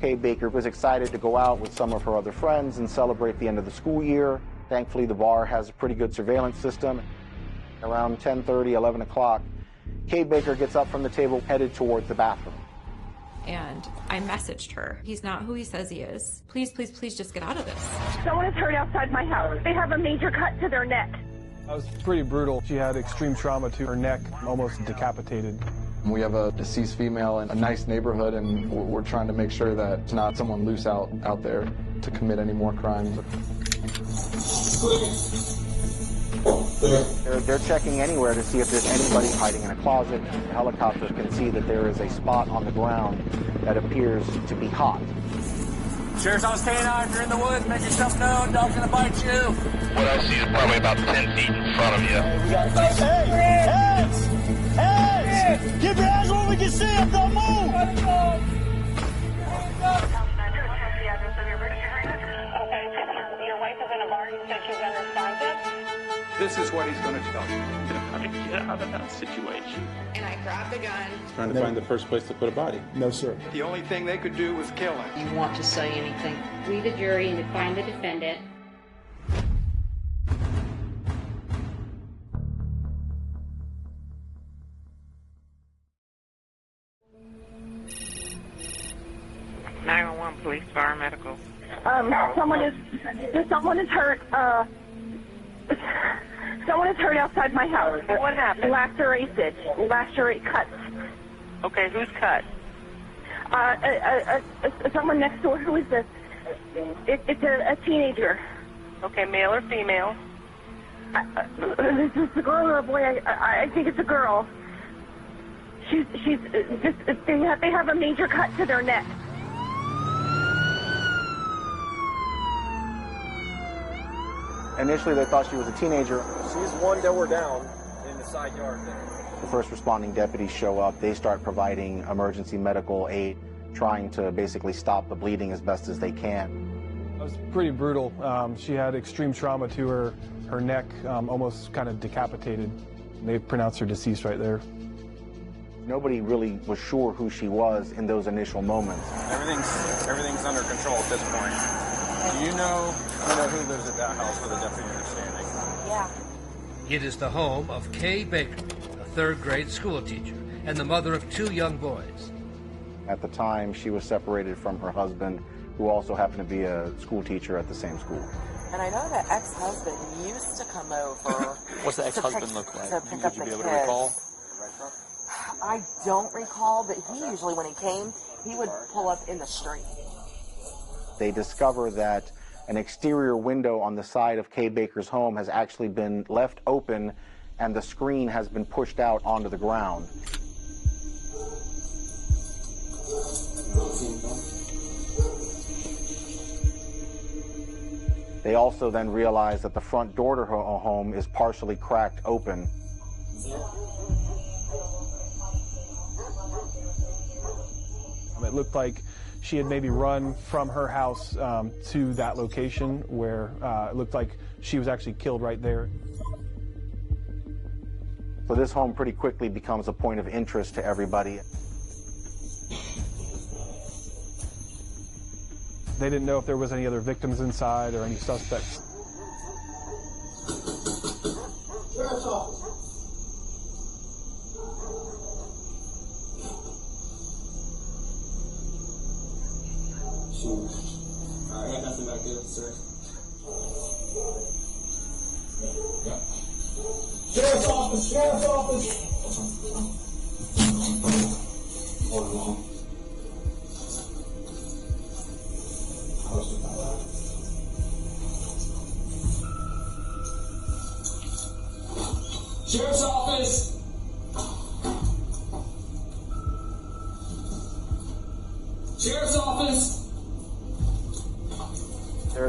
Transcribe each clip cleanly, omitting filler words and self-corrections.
Kay Baker was excited to go out with some of her other friends and celebrate the end of the school year. Thankfully, the bar has a pretty good surveillance system. Around 10:30, 11 o'clock, Kay Baker gets up from the table, headed towards the bathroom. And I messaged her. He's not who he says he is. Please, please, please just get out of this. Someone is hurt outside my house. They have a major cut to their neck. That was pretty brutal. She had extreme trauma to her neck, almost decapitated. We have a deceased female in a nice neighborhood, and we're trying to make sure that it's not someone loose out there to commit any more crimes. They're checking anywhere to see if there's anybody hiding in a closet. The helicopter can see that there is a spot on the ground that appears to be hot. Sheriff's Office K-9, if you're in the woods, make yourself known. Dog's gonna bite you. What I see is probably about 10 feet in front of you. Hey! Heads! Heads! Keep your hands where we can see them. Don't move! Your wife is in a bar. You said she's unresponsive. This is what he's gonna tell you. How to get out of that situation. And I grabbed the gun. Trying to find the first place to put a body. No, sir. The only thing they could do was kill him. You want to say anything? We, the jury, and to find the defendant. Police, fire, medical. Someone is hurt. Someone is hurt outside my house. What happened? Lacerate cuts. Okay, who's cut? Someone next door. Who is this? It's a teenager. Okay, male or female? Is this a girl or a boy? I think it's a girl. They have a major cut to their neck. Initially, they thought she was a teenager. She's one door down in the side yard there. The first responding deputies show up. They start providing emergency medical aid, trying to basically stop the bleeding as best as they can. It was pretty brutal. She had extreme trauma to her neck, almost kind of decapitated. They pronounced her deceased right there. Nobody really was sure who she was in those initial moments. Everything's under control at this point. Do you know who lives at that house with a definite understanding? Yeah. It is the home of Kay Baker, a third-grade school teacher, and the mother of 2 young boys. At the time, she was separated from her husband, who also happened to be a school teacher at the same school. And I know that ex-husband used to come over. What's the ex-husband look like? Would you be able to recall? I don't recall, but he usually, when he came, he would pull up in the street. They discover that an exterior window on the side of Kay Baker's home has actually been left open, and the screen has been pushed out onto the ground. They also then realize that the front door to her home is partially cracked open. It looked like she had maybe run from her house to that location where it looked like she was actually killed right there. So this home pretty quickly becomes a point of interest to everybody. They didn't know if there was any other victims inside or any suspects. I got nothing back there, sir. Yeah. Sheriff's office! Sheriff's office! Hold on. Sheriff's office! Sheriff's office!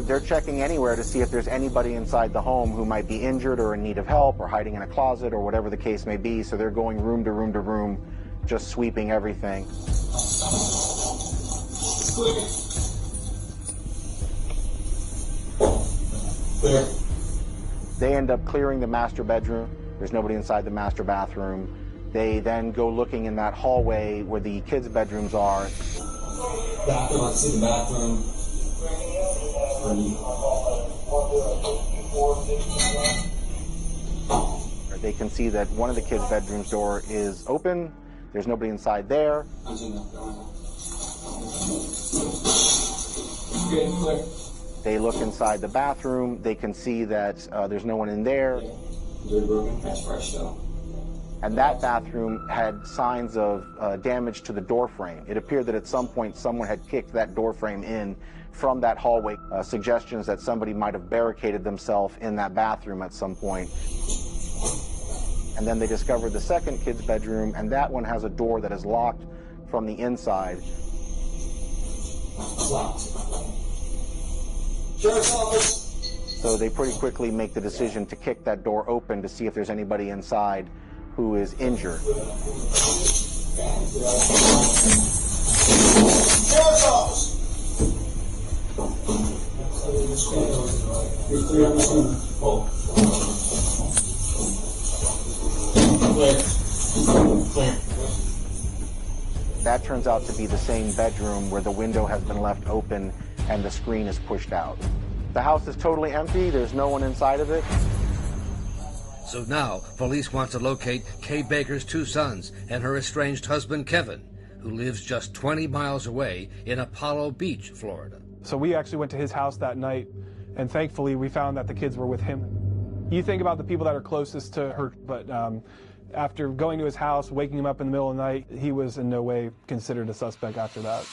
They're checking anywhere to see if there's anybody inside the home who might be injured or in need of help or hiding in a closet or whatever the case may be. So they're going room to room to room, just sweeping everything. Clear. They end up clearing the master bedroom. There's nobody inside the master bathroom. They then go looking in that hallway where the kids' bedrooms are. Bathroom, I can see the bathroom. They can see that one of the kids' bedroom's door is open. There's nobody inside there. They look inside the bathroom. They can see that there's no one in there. And that bathroom had signs of damage to the door frame. It appeared that at some point someone had kicked that door frame in from that hallway. Suggestions that somebody might have barricaded themselves in that bathroom at some point. And then they discovered the second kid's bedroom, and that one has a door that is locked from the inside. It's locked. Sheriff's office. So they pretty quickly make the decision to kick that door open to see if there's anybody inside who is injured. Sheriff's office. That turns out to be the same bedroom where the window has been left open and the screen is pushed out. The house is totally empty. There's no one inside of it. So now, police want to locate Kay Baker's two sons and her estranged husband, Kevin, who lives just 20 miles away in Apollo Beach, Florida. So we actually went to his house that night, and thankfully we found that the kids were with him. You think about the people that are closest to her, but after going to his house, waking him up in the middle of the night, he was in no way considered a suspect after that.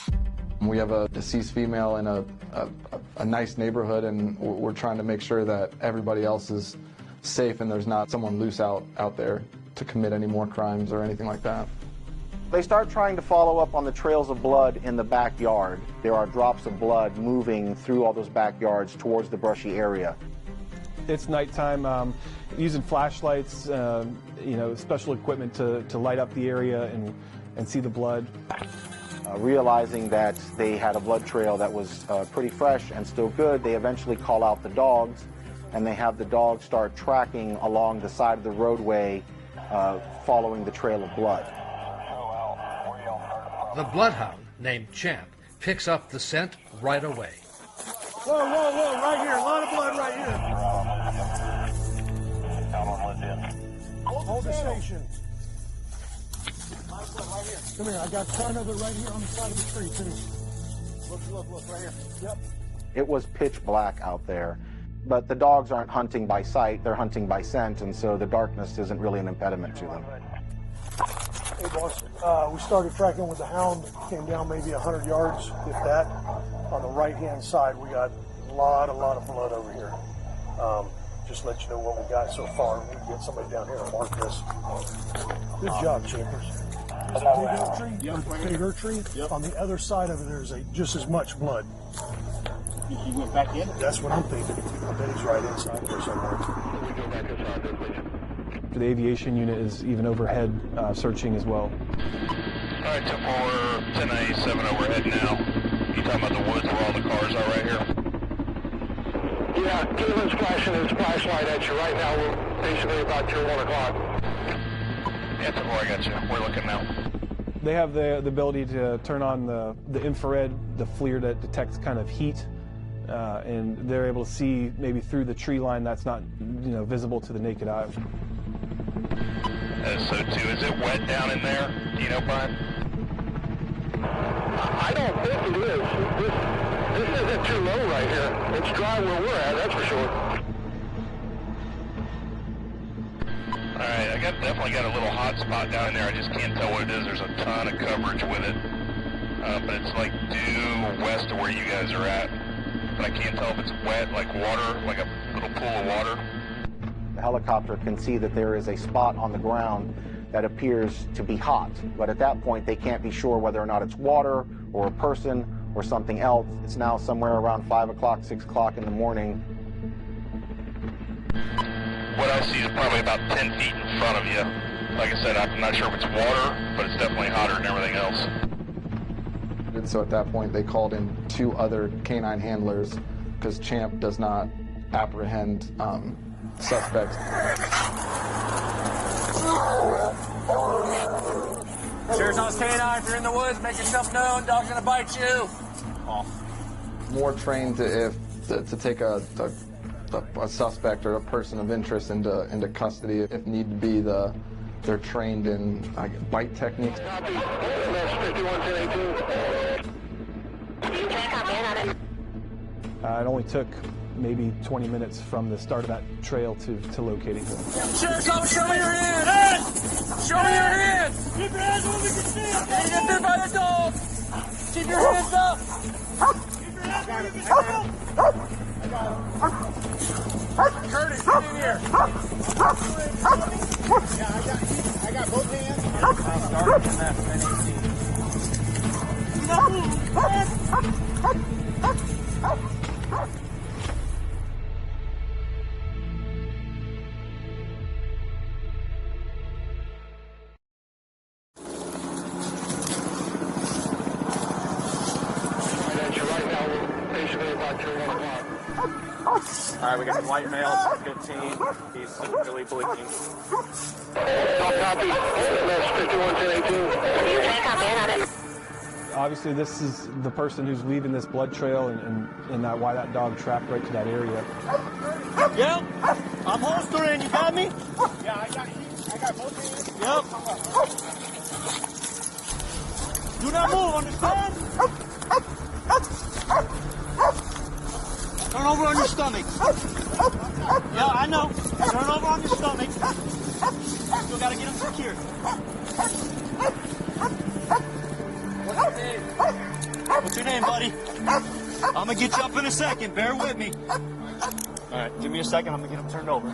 We have a deceased female in a nice neighborhood, and we're trying to make sure that everybody else is safe and there's not someone loose out there to commit any more crimes or anything like that. They start trying to follow up on the trails of blood in the backyard. There are drops of blood moving through all those backyards towards the brushy area. It's nighttime, using flashlights, special equipment to light up the area and see the blood. Realizing that they had a blood trail that was pretty fresh and still good, they eventually call out the dogs, and they have the dogs start tracking along the side of the roadway, following the trail of blood. The bloodhound, named Champ, picks up the scent right away. Whoa, right here, a lot of blood right here. Hold the station. Come here, I got a ton of it right here on the side of the tree, too. Look, right here. Yep. It was pitch black out there, but the dogs aren't hunting by sight, they're hunting by scent, and so the darkness isn't really an impediment to them. Hey, boss, we started tracking with the hound, came down maybe 100 yards, if that. On the right-hand side, we got a lot of blood over here. Just let you know what we got so far. We can get somebody down here to mark this. Good job, Chambers. Is it big oak tree? Yep. Big oak tree? Yep. On the other side of it, there's just as much blood. He went back in? That's what I'm thinking. I bet he's right inside there somewhere. The aviation unit is even overhead searching as well. All right, 10-4, 1097 overhead now. You talking about the woods where all the cars are right here? Yeah, Kevin's flashing his flashlight at you right now. We're basically about your 1 o'clock. Yeah, 10-4, I got you. We're looking now. They have the ability to turn on the infrared, the FLIR that detects kind of heat, and they're able to see maybe through the tree line that's not visible to the naked eye. So too, is it wet down in there? Do you know, Brian? I don't think it is. This isn't too low right here. It's dry where we're at, that's for sure. Alright, I definitely got a little hot spot down in there. I just can't tell what it is. There's a ton of coverage with it. But it's like due west of where you guys are at. But I can't tell if it's wet, like water, like a little pool of water. The helicopter can see that there is a spot on the ground that appears to be hot, but at that point they can't be sure whether or not it's water or a person or something else. It's now somewhere around 5 o'clock, 6 o'clock in the morning. What I see is probably about 10 feet in front of you. Like I said, I'm not sure if it's water, but it's definitely hotter than everything else. And so at that point they called in 2 other canine handlers because Champ does not apprehend suspects. Sheriff's on K9. If you're in the woods, make yourself known. Dog's gonna bite you. Off. More trained to take a suspect or a person of interest into custody if need to be. They're trained in bite techniques. It only took maybe 20 minutes from the start of that trail to locating him. Sheriff, come show me your hands! Show me your hands! Keep your hands where we can see them! Get there by the dog! Keep your hands up! Keep your hands where we can see them! Curtis, get in here! Yeah, I got both hands. All right, we got the white male, 15. He's really bleeding. Obviously, this is the person who's leaving this blood trail, and why that dog trapped right to that area. Yep, I'm holstering. You got me? Yeah, I got both hands. Yep. Do not move, understand? Turn over on your stomach. Yeah, I know. Turn over on your stomach. Still gotta get him secured. What's your name, buddy? I'm gonna get you up in a second. Bear with me. All right, give me a second. I'm gonna get him turned over.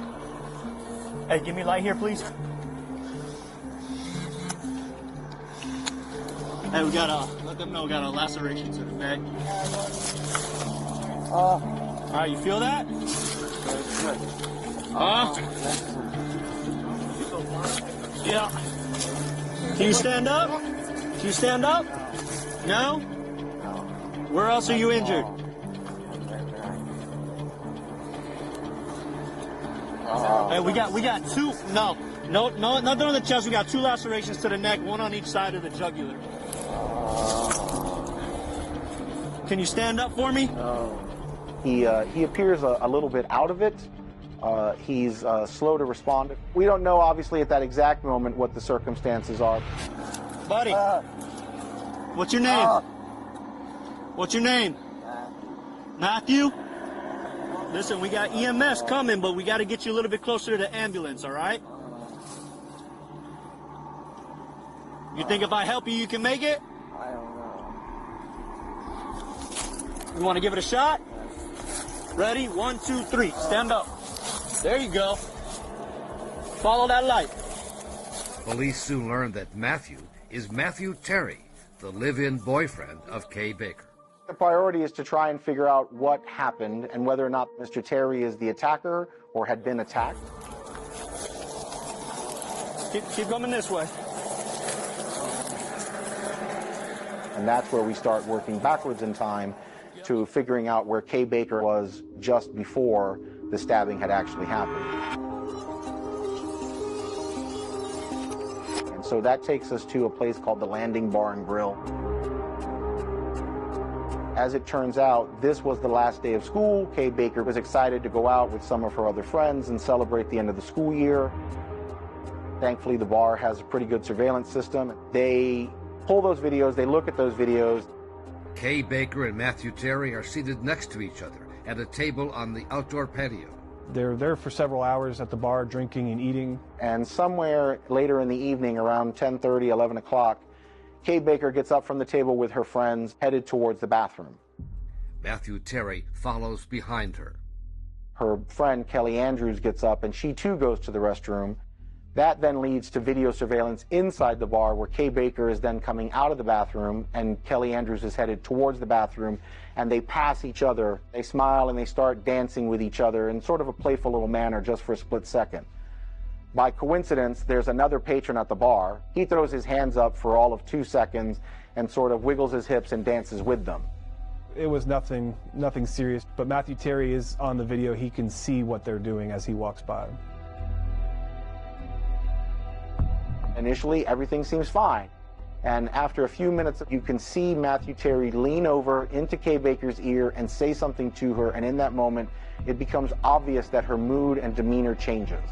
Hey, give me a light here, please. Hey, we got let them know we got a laceration to the neck. All right, you feel that? Yeah. Can you stand up? Can you stand up? No? Where else are you injured? Hey, we got two. No, nothing on the chest. We got two lacerations to the neck, one on each side of the jugular. Can you stand up for me? He appears a little bit out of it. He's slow to respond. We don't know, obviously, at that exact moment what the circumstances are. Buddy, what's your name? What's your name? Matthew? Listen, we got EMS coming, but we got to get you a little bit closer to the ambulance, all right? You think if I help you, you can make it? I don't know. You want to give it a shot? Ready? 1, 2, 3. Stand up. There you go. Follow that light. Police soon learned that Matthew is Matthew Terry, the live-in boyfriend of Kay Baker. The priority is to try and figure out what happened and whether or not Mr. Terry is the attacker or had been attacked. Keep coming this way. And that's where we start working backwards in time to figuring out where Kay Baker was just before the stabbing had actually happened. And so that takes us to a place called the Landing Bar and Grill. As it turns out, this was the last day of school. Kay Baker was excited to go out with some of her other friends and celebrate the end of the school year. Thankfully, the bar has a pretty good surveillance system. They pull those videos, they look at those videos. Kay Baker and Matthew Terry are seated next to each other at a table on the outdoor patio. They're there for several hours at the bar, drinking and eating. And somewhere later in the evening, around 10:30, 11 o'clock, Kay Baker gets up from the table with her friends, headed towards the bathroom. Matthew Terry follows behind her. Her friend, Kelly Andrews, gets up, and she too goes to the restroom. That then leads to video surveillance inside the bar, where Kay Baker is then coming out of the bathroom, and Kelly Andrews is headed towards the bathroom, and they pass each other. They smile, and they start dancing with each other in sort of a playful little manner just for a split second. By coincidence, there's another patron at the bar. He throws his hands up for all of 2 seconds and sort of wiggles his hips and dances with them. It was nothing serious, but Matthew Terry is on the video. He can see what they're doing as he walks by. Initially, everything seems fine. And after a few minutes, you can see Matthew Terry lean over into Kay Baker's ear and say something to her, and in that moment, it becomes obvious that her mood and demeanor changes.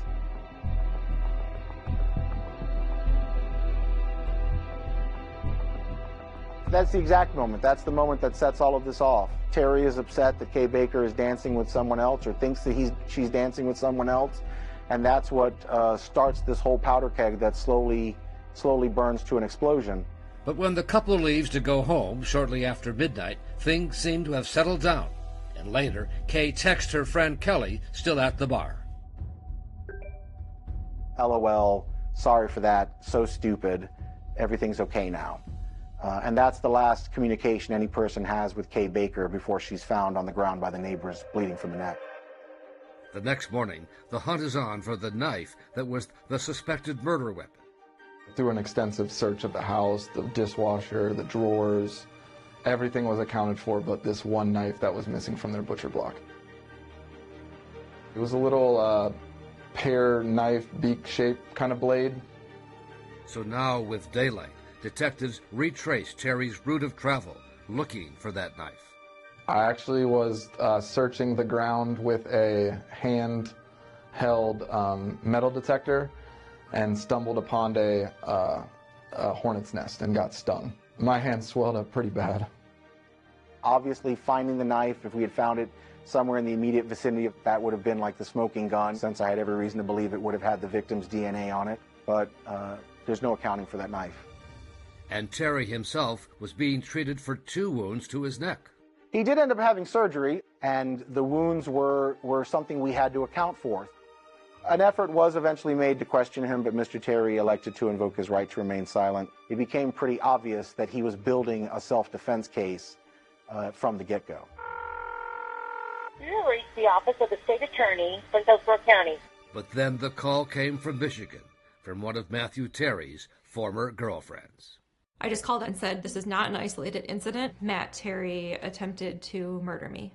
That's the exact moment. That's the moment that sets all of this off. Terry is upset that Kay Baker is dancing with someone else, or thinks that she's dancing with someone else, and that's what starts this whole powder keg that slowly burns to an explosion. But when the couple leaves to go home shortly after midnight, things seem to have settled down. And later, Kay texts her friend Kelly, still at the bar. LOL, sorry for that, so stupid, everything's okay now. And that's the last communication any person has with Kay Baker before she's found on the ground by the neighbors, bleeding from the neck. The next morning, the hunt is on for the knife that was the suspected murder weapon. Through an extensive search of the house, the dishwasher, the drawers, everything was accounted for but this one knife that was missing from their butcher block. It was a little pear knife, beak-shaped kind of blade. So now, with daylight, detectives retrace Terry's route of travel, looking for that knife. I actually was searching the ground with a hand-held metal detector and stumbled upon a hornet's nest and got stung. My hand swelled up pretty bad. Obviously, finding the knife, if we had found it somewhere in the immediate vicinity, that would have been like the smoking gun, since I had every reason to believe it would have had the victim's DNA on it. But there's no accounting for that knife. And Terry himself was being treated for 2 wounds to his neck. He did end up having surgery, and the wounds were something we had to account for. An effort was eventually made to question him, but Mr. Terry elected to invoke his right to remain silent. It became pretty obvious that he was building a self-defense case from the get-go. You reached the office of the state attorney for Hillsborough County. But then the call came from Michigan, from one of Matthew Terry's former girlfriends. I just called and said, this is not an isolated incident. Matt Terry attempted to murder me.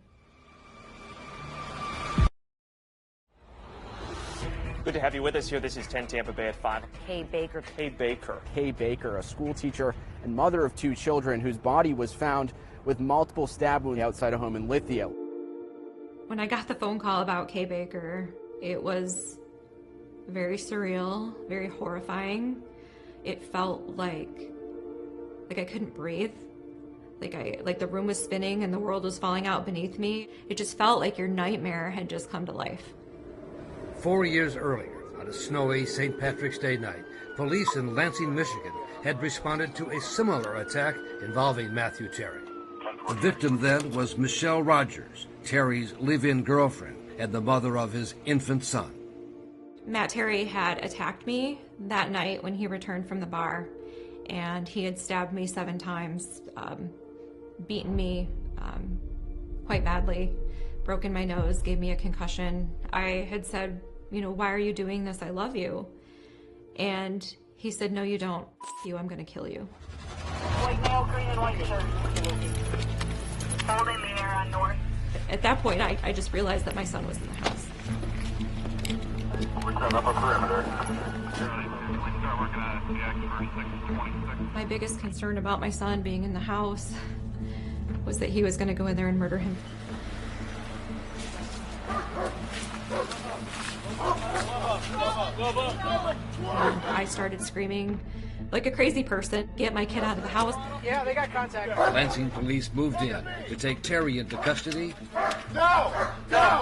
Good to have you with us here. This is 10 Tampa Bay at 5. Kay Baker. Kay Baker. Kay Baker, a school teacher and mother of 2 children whose body was found with multiple stab wounds outside a home in Lithia. When I got the phone call about Kay Baker, it was very surreal, very horrifying. It felt like I couldn't breathe. Like the room was spinning and the world was falling out beneath me. It just felt like your nightmare had just come to life. 4 years earlier, on a snowy St. Patrick's Day night, police in Lansing, Michigan had responded to a similar attack involving Matthew Terry. The victim then was Michelle Rogers, Terry's live-in girlfriend and the mother of his infant son. Matt Terry had attacked me that night when he returned from the bar, and he had stabbed me 7 times, beaten me quite badly, broken my nose, gave me a concussion. I had said, why are you doing this? I love you. And he said, no, you don't. F you, I'm gonna kill you. White male, green and white shirt. Hold in the air on north. At that point, I just realized that my son was in the house. We're setting up a perimeter. My biggest concern about my son being in the house was that he was going to go in there and murder him. I started screaming like a crazy person, get my kid out of the house. Yeah, they got contact. Lansing police moved in to take Terry into custody. No!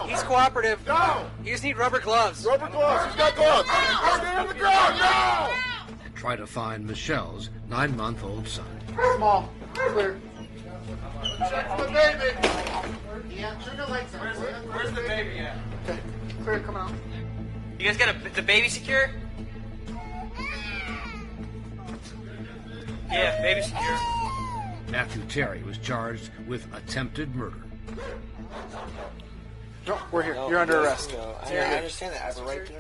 He's cooperative. No! You just need rubber gloves. Rubber gloves. He's got gloves. Stay on the ground. No! And try to find Michelle's 9-month-old son. Small. Clear. Check for the baby. Yeah, turn the lights on. Where's the baby at? Okay. Clear, come out. You guys got the baby secure? Yeah, baby secure. Matthew Terry was charged with attempted murder. No, we're here. You're under arrest. I understand that. I have a right to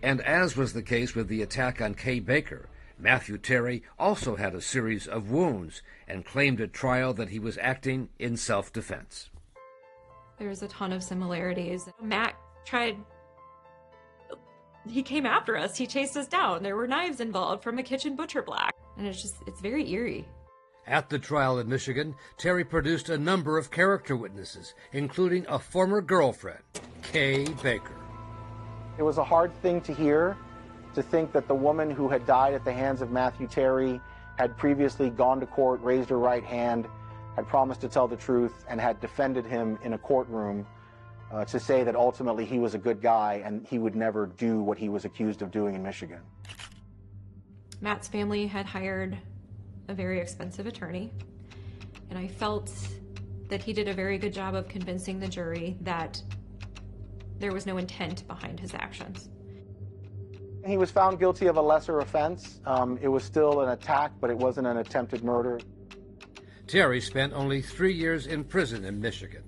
And as was the case with the attack on Kay Baker, Matthew Terry also had a series of wounds and claimed at trial that he was acting in self-defense. There's a ton of similarities. Matt he came after us. He chased us down. There were knives involved from a kitchen butcher block. And it's very eerie. At the trial in Michigan, Terry produced a number of character witnesses, including a former girlfriend, Kay Baker. It was a hard thing to hear, to think that the woman who had died at the hands of Matthew Terry had previously gone to court, raised her right hand, had promised to tell the truth, and had defended him in a courtroom to say that ultimately he was a good guy and he would never do what he was accused of doing in Michigan. Matt's family had hired a very expensive attorney, and I felt that he did a very good job of convincing the jury that there was no intent behind his actions. He was found guilty of a lesser offense. It was still an attack, but it wasn't an attempted murder. Terry spent only 3 years in prison in Michigan.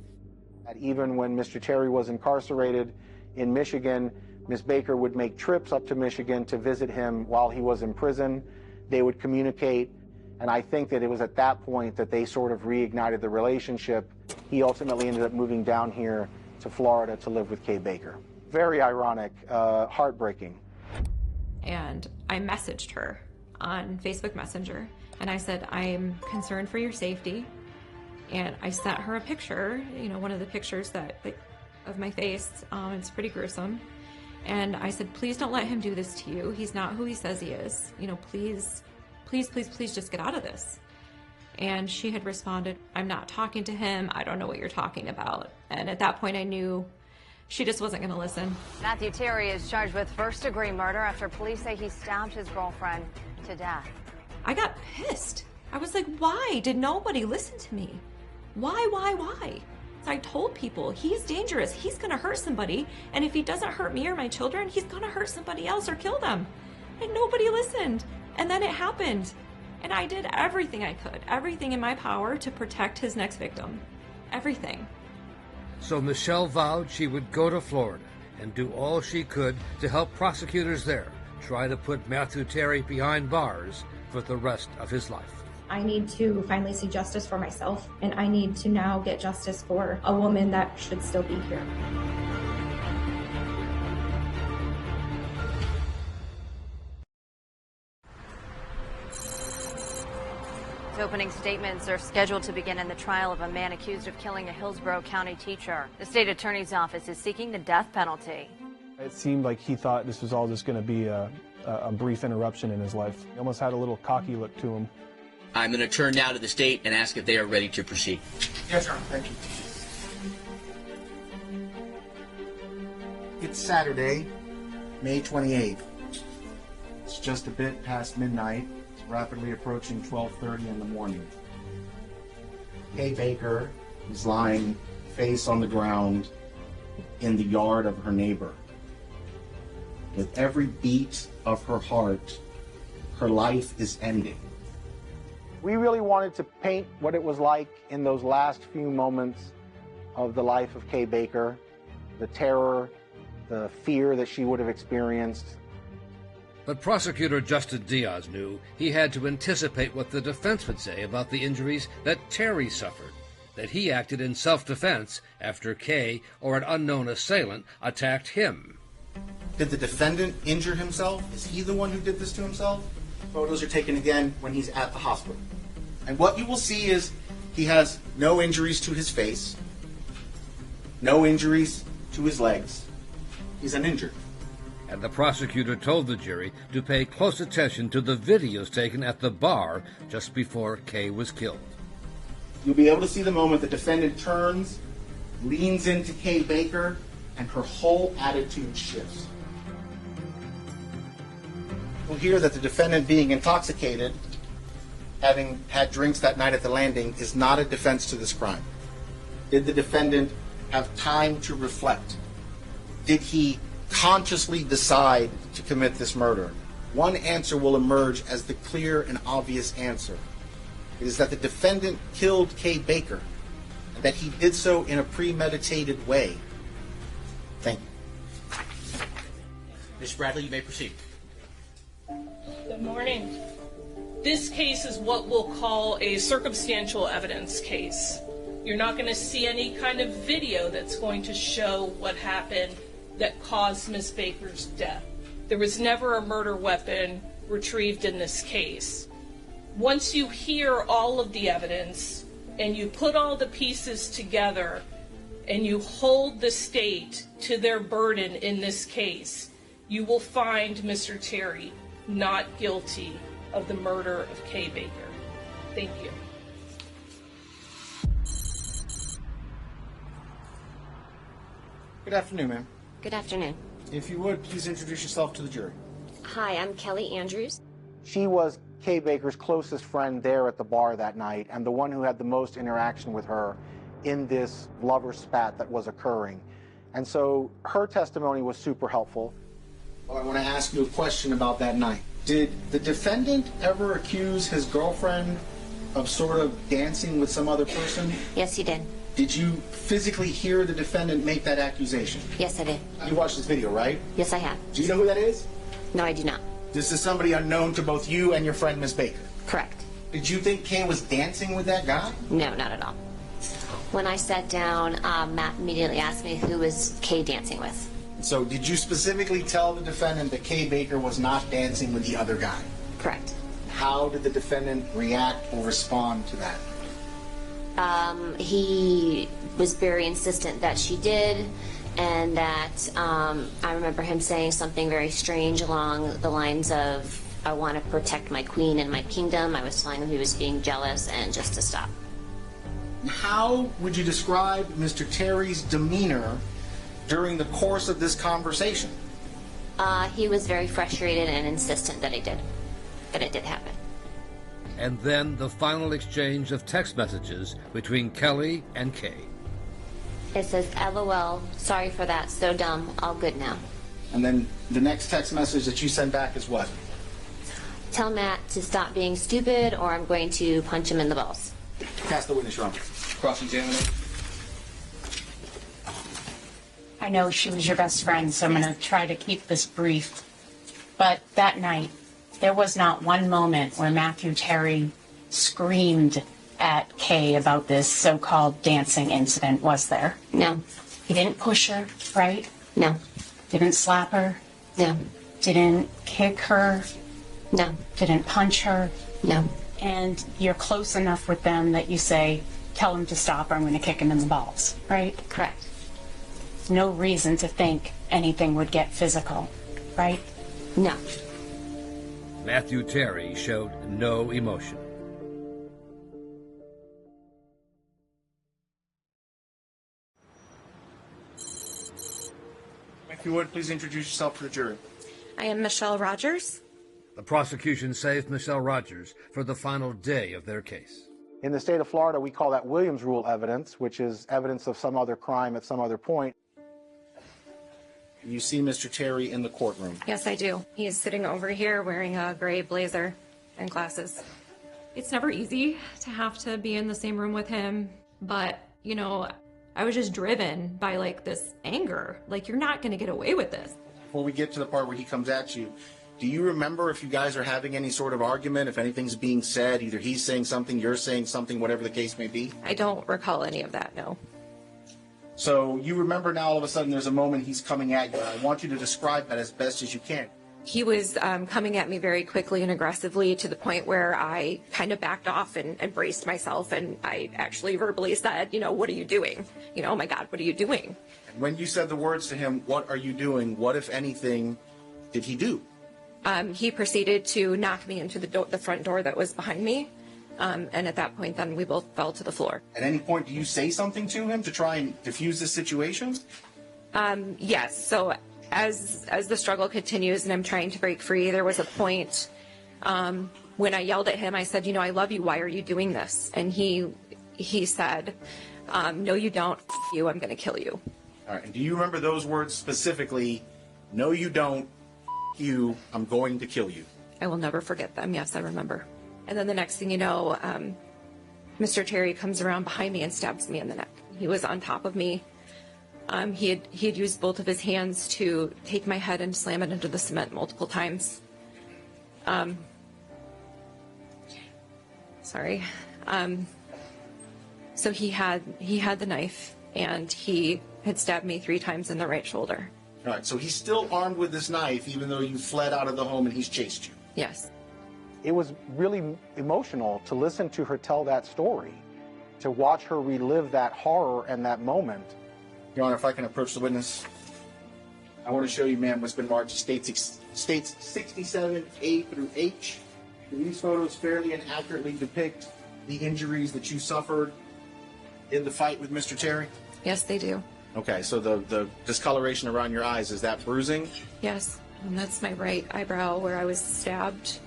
And even when Mr. Terry was incarcerated in Michigan, Ms. Baker would make trips up to Michigan to visit him while he was in prison. They would communicate, and I think that it was at that point that they sort of reignited the relationship. He ultimately ended up moving down here to Florida to live with Kay Baker. Very ironic, heartbreaking. And I messaged her on Facebook Messenger, and I said, I'm concerned for your safety. And I sent her a picture, one of the pictures of my face. It's pretty gruesome. And I said, please don't let him do this to you. He's not who he says he is. Please, please, please, please just get out of this. And she had responded, I'm not talking to him. I don't know what you're talking about. And at that point I knew she just wasn't going to listen. Matthew Terry is charged with first-degree murder after police say he stabbed his girlfriend to death. I got pissed. I was like, why did nobody listen to me? Why? So I told people, he's dangerous. He's going to hurt somebody. And if he doesn't hurt me or my children, he's going to hurt somebody else or kill them. And nobody listened. And then it happened. And I did everything I could, everything in my power to protect his next victim. Everything. So Michelle vowed she would go to Florida and do all she could to help prosecutors there try to put Matthew Terry behind bars for the rest of his life. I need to finally see justice for myself, and I need to now get justice for a woman that should still be here. Opening statements are scheduled to begin in the trial of a man accused of killing a Hillsborough County teacher. The state attorney's office is seeking the death penalty. It seemed like he thought this was all just going to be a brief interruption in his life. He almost had a little cocky look to him. I'm going to turn now to the state and ask if they are ready to proceed. Yes, sir. Thank you. It's Saturday, May 28th. It's just a bit past midnight. It's rapidly approaching 12:30 in the morning. Kay Baker is lying face on the ground in the yard of her neighbor. With every beat of her heart, her life is ending. We really wanted to paint what it was like in those last few moments of the life of Kay Baker, the terror, the fear that she would have experienced. But prosecutor Justin Diaz knew he had to anticipate what the defense would say about the injuries that Terry suffered, that he acted in self-defense after Kay or an unknown assailant attacked him. Did the defendant injure himself? Is he the one who did this to himself? Photos are taken again when he's at the hospital. And what you will see is he has no injuries to his face, no injuries to his legs. He's uninjured. And the prosecutor told the jury to pay close attention to the videos taken at the bar just before Kay was killed. You'll be able to see the moment the defendant turns, leans into Kay Baker, and her whole attitude shifts. You'll hear that the defendant, being intoxicated, having had drinks that night at the landing, is not a defense to this crime. Did the defendant have time to reflect? Did he consciously decide to commit this murder? One answer will emerge as the clear and obvious answer. It is that the defendant killed Kay Baker, and that he did so in a premeditated way. Thank you. Ms. Bradley, you may proceed. Good morning. This case is what we'll call a circumstantial evidence case. You're not going to see any kind of video that's going to show what happened that caused Ms. Baker's death. There was never a murder weapon retrieved in this case. Once you hear all of the evidence and you put all the pieces together and you hold the state to their burden in this case, you will find Mr. Terry not guilty of the murder of Kay Baker. Thank you. Good afternoon, ma'am. Good afternoon. If you would, please introduce yourself to the jury. Hi, I'm Kelly Andrews. She was Kay Baker's closest friend there at the bar that night and the one who had the most interaction with her in this lover spat that was occurring. And so her testimony was super helpful. Well, I want to ask you a question about that night. Did the defendant ever accuse his girlfriend of sort of dancing with some other person? Yes, he did. Did you physically hear the defendant make that accusation? Yes, I did. You watched this video, right? Yes, I have. Do you know who that is? No, I do not. This is somebody unknown to both you and your friend, Miss Baker. Correct. Did you think Kay was dancing with that guy? No, not at all. When I sat down, Matt immediately asked me who was Kay dancing with. So did you specifically tell the defendant that Kay Baker was not dancing with the other guy? Correct. How did the defendant react or respond to that? He was very insistent that she did, and that I remember him saying something very strange along the lines of, I want to protect my queen and my kingdom. I was telling him he was being jealous and just to stop. How would you describe Mr. Terry's demeanor during the course of this conversation? He was very frustrated and insistent that it did happen. And then the final exchange of text messages between Kelly and Kay. It says, LOL, sorry for that, so dumb, all good now. And then the next text message that you send back is what? Tell Matt to stop being stupid or I'm going to punch him in the balls. Pass the witness, Your Honor. Cross-examine. I know she was your best friend, so I'm going to try to keep this brief. But that night, there was not one moment where Matthew Terry screamed at Kay about this so-called dancing incident, was there? No. He didn't push her, right? No. Didn't slap her? No. Didn't kick her? No. Didn't punch her? No. And you're close enough with them that you say, tell him to stop or I'm going to kick him in the balls, right? Correct. No reason to think anything would get physical, right? No. Matthew Terry showed no emotion. If you would, please introduce yourself to the jury. I am Michelle Rogers. The prosecution saved Michelle Rogers for the final day of their case. In the state of Florida, we call that Williams Rule evidence, which is evidence of some other crime at some other point. You see Mr. Terry in the courtroom. Yes, I do. He is sitting over here wearing a gray blazer and glasses. It's never easy to have to be in the same room with him, but, you know, I was just driven by, like, this anger. Like, you're not going to get away with this. Before we get to the part where he comes at you, do you remember if you guys are having any sort of argument, if anything's being said, either he's saying something, you're saying something, whatever the case may be? I don't recall any of that, no. So you remember now all of a sudden there's a moment he's coming at you. I want you to describe that as best as you can. He was coming at me very quickly and aggressively to the point where I kind of backed off and braced myself, and I actually verbally said, you know, what are you doing? You know, oh my God, what are you doing? And when you said the words to him, what are you doing? What, if anything, did he do? He proceeded to knock me into the front door that was behind me. And at that point, then we both fell to the floor. At any point, do you say something to him to try and diffuse the situation? Yes. So as the struggle continues and I'm trying to break free, there was a point when I yelled at him. I said, you know, I love you. Why are you doing this? And he said, no, you don't. F you. I'm going to kill you. All right. And do you remember those words specifically? No, you don't. F you. I'm going to kill you. I will never forget them. Yes, I remember. And then the next thing you know, Mr. Terry comes around behind me and stabs me in the neck. He was on top of me. He had used both of his hands to take my head and slam it into the cement multiple times. Sorry. So he had the knife, and he had stabbed me 3 times in the right shoulder. All right. So he's still armed with this knife, even though you fled out of the home and he's chased you. Yes. It was really emotional to listen to her tell that story, to watch her relive that horror and that moment. Your Honor, if I can approach the witness. I want to show you, ma'am, what's been marked as states 67A through H. Do these photos fairly and accurately depict the injuries that you suffered in the fight with Mr. Terry? Yes, they do. Okay, so the discoloration around your eyes, is that bruising? Yes, and that's my right eyebrow where I was stabbed.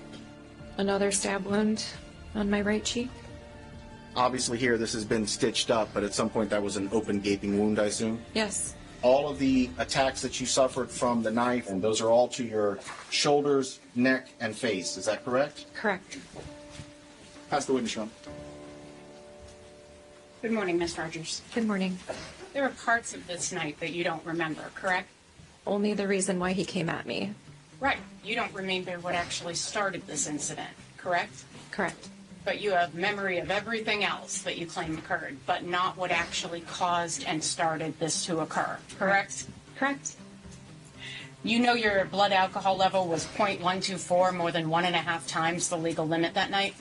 Another stab wound on my right cheek. Obviously here this has been stitched up, but at some point that was an open gaping wound, I assume? Yes. All of the attacks that you suffered from the knife, and those are all to your shoulders, neck, and face. Is that correct? Correct. Pass the witness, Your Honor. Good morning, Miss Rogers. Good morning. There are parts of this night that you don't remember, correct? Only the reason why he came at me. Right. You don't remember what actually started this incident, correct? Correct. But you have memory of everything else that you claim occurred, but not what actually caused and started this to occur, correct? Correct. You know your blood alcohol level was 0.124, more than 1.5 times the legal limit that night?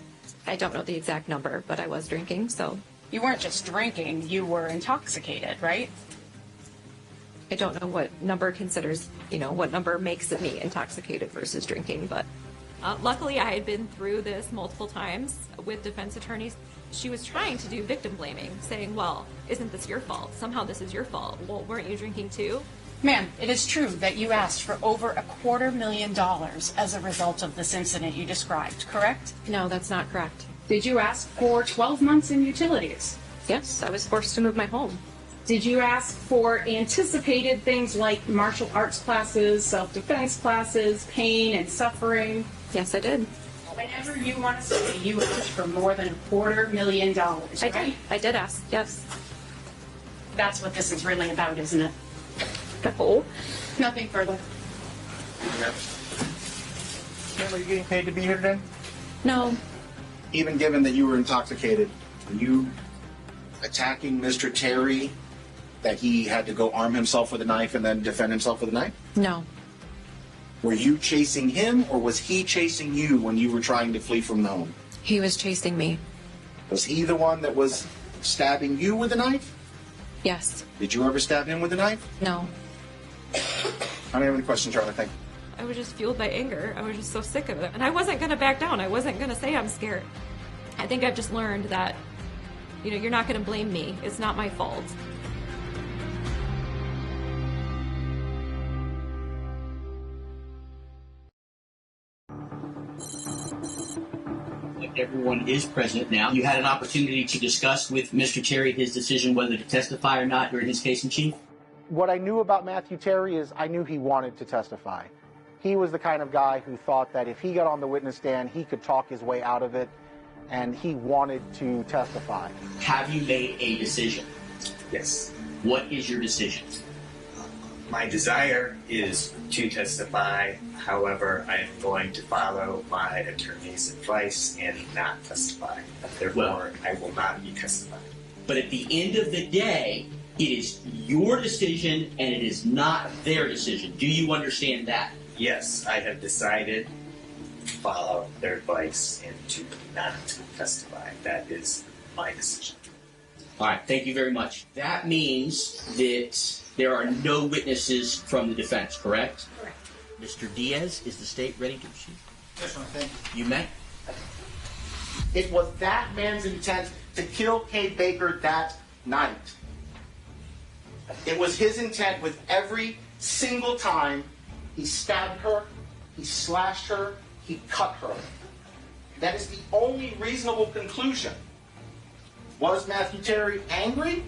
I don't know the exact number, but I was drinking, so... You weren't just drinking, you were intoxicated, right? I don't know what number considers, what number makes it me intoxicated versus drinking, but luckily I had been through this multiple times with defense attorneys. She was trying to do victim blaming, saying, well, isn't this your fault? Somehow this is your fault. Well, weren't you drinking too? Ma'am, it is true that you asked for over $250,000 as a result of this incident you described, correct? No, that's not correct. Did you ask for 12 months in utilities? Yes, I was forced to move my home. Did you ask for anticipated things like martial arts classes, self-defense classes, pain and suffering? Yes, I did. Whenever you want to say you asked for more than $250,000, right? I did ask, yes. That's what this is really about, isn't it? No. Nothing further. Ma'am, are you getting paid to be here today? No. Even given that you were intoxicated, were you attacking Mr. Terry, that he had to go arm himself with a knife and then defend himself with a knife? No. Were you chasing him, or was he chasing you when you were trying to flee from the home? He was chasing me. Was he the one that was stabbing you with a knife? Yes. Did you ever stab him with a knife? No. I don't have any questions, Charlie. Thank you. I was just fueled by anger. I was just so sick of it. And I wasn't going to back down. I wasn't going to say I'm scared. I think I've just learned that, you're not going to blame me. It's not my fault. Everyone is present now. You had an opportunity to discuss with Mr. Terry his decision whether to testify or not during his case in chief? What I knew about Matthew Terry is I knew he wanted to testify. He was the kind of guy who thought that if he got on the witness stand, he could talk his way out of it, and he wanted to testify. Have you made a decision? Yes. What is your decision? My desire is to testify. However, I am going to follow my attorney's advice and not testify. Therefore, I will not be testifying. But at the end of the day, it is your decision and it is not their decision. Do you understand that? Yes, I have decided to follow their advice and to not testify. That is my decision. All right, thank you very much. That means that there are no witnesses from the defense, correct? Correct. Mr. Diaz, is the state ready to proceed? Yes, Your Honor. Thank you. You may. It was that man's intent to kill Kay Baker that night. It was his intent with every single time he stabbed her, he slashed her, he cut her. That is the only reasonable conclusion. Was Matthew Terry angry?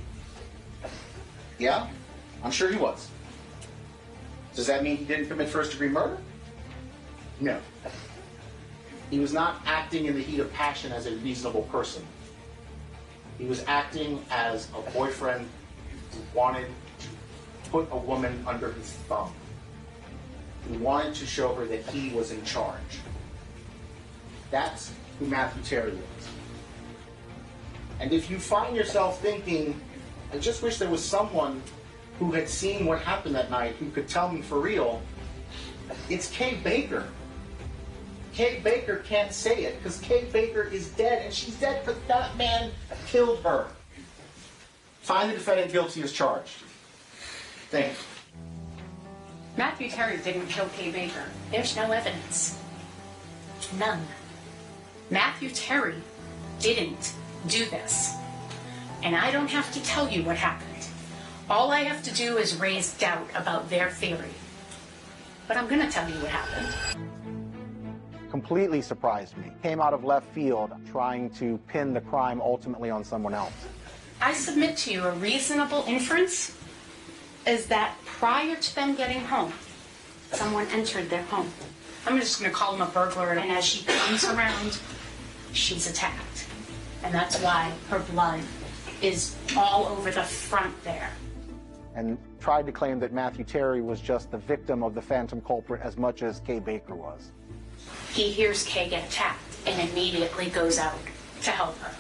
Yeah, I'm sure he was. Does that mean he didn't commit first-degree murder? No. He was not acting in the heat of passion as a reasonable person. He was acting as a boyfriend who wanted to put a woman under his thumb. He wanted to show her that he was in charge. That's who Matthew Terry was. And if you find yourself thinking, I just wish there was someone who had seen what happened that night who could tell me for real, it's Kay Baker. Kay Baker can't say it because Kay Baker is dead, and she's dead because that man killed her. Find the defendant guilty as charged. Thank you. Matthew Terry didn't kill Kay Baker. There's no evidence. None. Matthew Terry didn't do this. And I don't have to tell you what happened. All I have to do is raise doubt about their theory. But I'm going to tell you what happened. Completely surprised me. Came out of left field trying to pin the crime ultimately on someone else. I submit to you a reasonable inference is that prior to them getting home, someone entered their home. I'm just going to call him a burglar, and as she comes around, she's attacked. And that's why her blood is all over the front there. And tried to claim that Matthew Terry was just the victim of the phantom culprit as much as Kay Baker was. He hears Kay get attacked and immediately goes out to help her.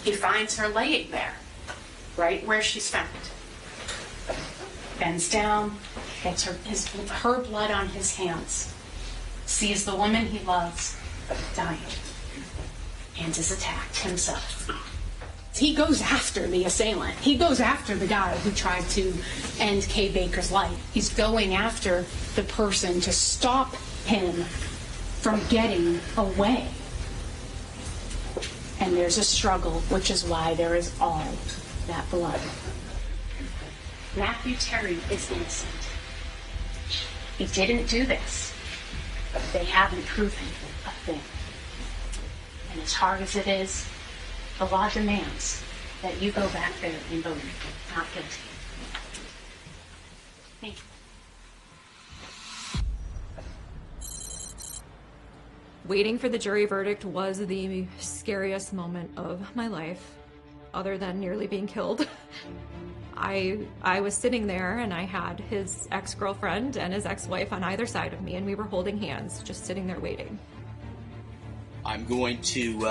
He finds her laying there, right where she's found. Bends down, gets her blood on his hands, sees the woman he loves dying, and is attacked himself. He goes after the assailant. He goes after the guy who tried to end Kay Baker's life. He's going after the person to stop him from getting away. And there's a struggle, which is why there is all that blood. Matthew Terry is innocent. He didn't do this. They haven't proven a thing. And as hard as it is, the law demands that you go back there and vote not guilty. Thank you. Waiting for the jury verdict was the scariest moment of my life, other than nearly being killed. I was sitting there and I had his ex-girlfriend and his ex-wife on either side of me, and we were holding hands, just sitting there waiting. I'm going to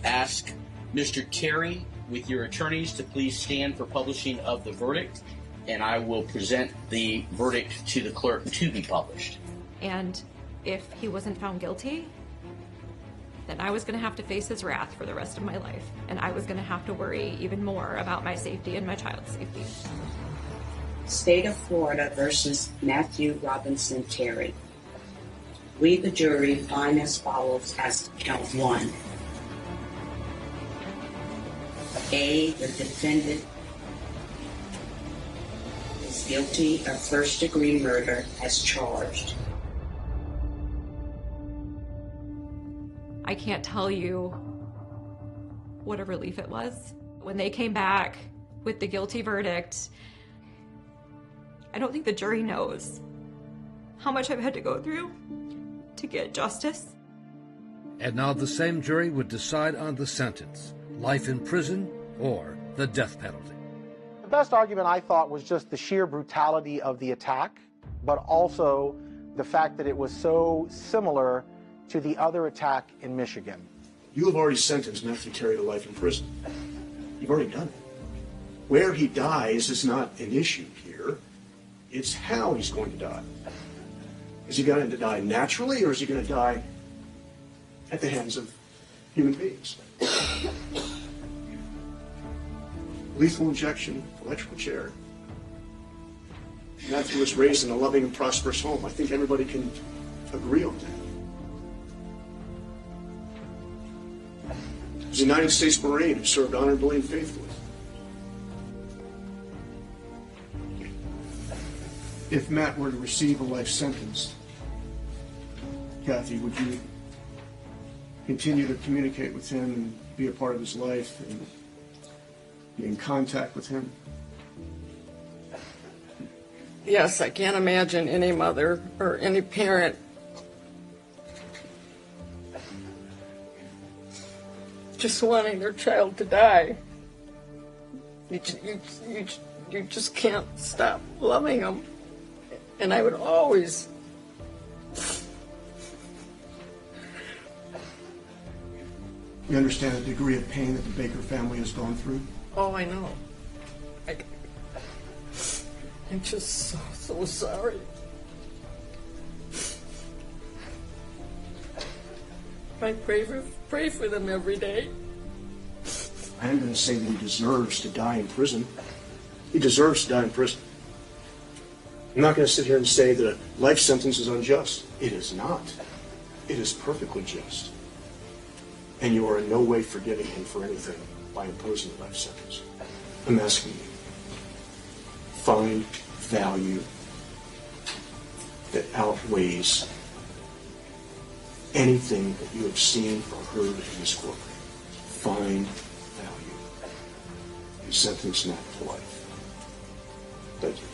ask Mr. Terry, with your attorneys, to please stand for publishing of the verdict, and I will present the verdict to the clerk to be published. And if he wasn't found guilty, then I was going to have to face his wrath for the rest of my life, and I was going to have to worry even more about my safety and my child's safety. State of Florida versus Matthew Robinson Terry. We, the jury, find as follows as count one. A, the defendant is guilty of first-degree murder as charged. I can't tell you what a relief it was. When they came back with the guilty verdict, I don't think the jury knows how much I've had to go through to get justice. And now the same jury would decide on the sentence, life in prison or the death penalty. The best argument I thought was just the sheer brutality of the attack, but also the fact that it was so similar to the other attack in Michigan. You have already sentenced Matthew Terry to life in prison. You've already done it. Where he dies is not an issue here. It's how he's going to die. Is he going to die naturally, or is he going to die at the hands of human beings? Lethal injection, electrical chair. Matthew was raised in a loving and prosperous home. I think everybody can agree on that. He was a United States Marine who served honorably and faithfully. If Matt were to receive a life sentence, Kathy, would you continue to communicate with him and be a part of his life and be in contact with him? Yes, I can't imagine any mother or any parent just wanting their child to die. You just can't stop loving them. And I would always... You understand the degree of pain that the Baker family has gone through? Oh, I know. I'm just so sorry. I pray for them every day. I am going to say that he deserves to die in prison. He deserves to die in prison. I'm not going to sit here and say that a life sentence is unjust. It is not. It is perfectly just. And you are in no way forgiving him for anything by imposing a life sentence. I'm asking you, find value that outweighs anything that you have seen or heard in this courtroom. Find value. You sentence Matt to life. Thank you.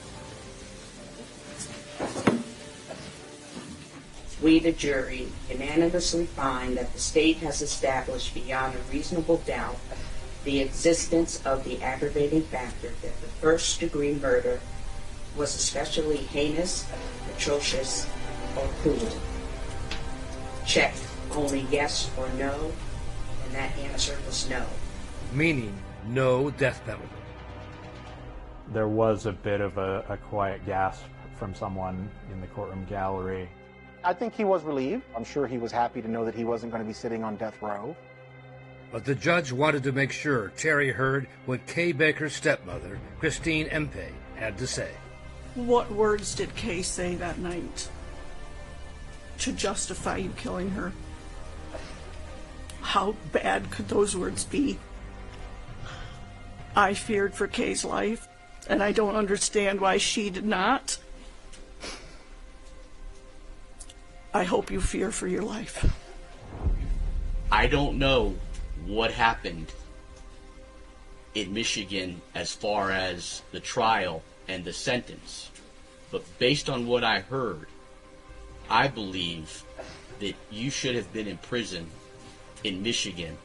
We, the jury, unanimously find that the state has established beyond a reasonable doubt the existence of the aggravating factor that the first-degree murder was especially heinous, atrocious, or cruel. Check only yes or no, and that answer was no. Meaning no death penalty. There was a bit of a quiet gasp from someone in the courtroom gallery. I think he was relieved. I'm sure he was happy to know that he wasn't going to be sitting on death row. But the judge wanted to make sure Terry heard what Kay Baker's stepmother, Christine Empe, had to say. What words did Kay say that night to justify you killing her? How bad could those words be? I feared for Kay's life, and I don't understand why she did not. I hope you fear for your life. I don't know what happened in Michigan as far as the trial and the sentence, but based on what I heard, I believe that you should have been in prison in Michigan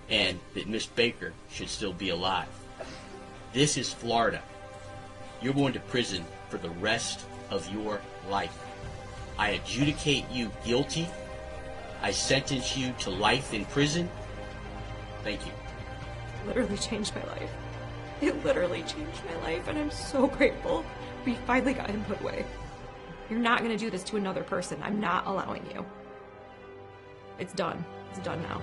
and that Miss Baker should still be alive. This is Florida. You're going to prison for the rest of your life. I adjudicate you guilty. I sentence you to life in prison. Thank you. It literally changed my life. It literally changed my life, and I'm so grateful we finally got him put away. You're not going to do this to another person. I'm not allowing you. It's done. It's done now.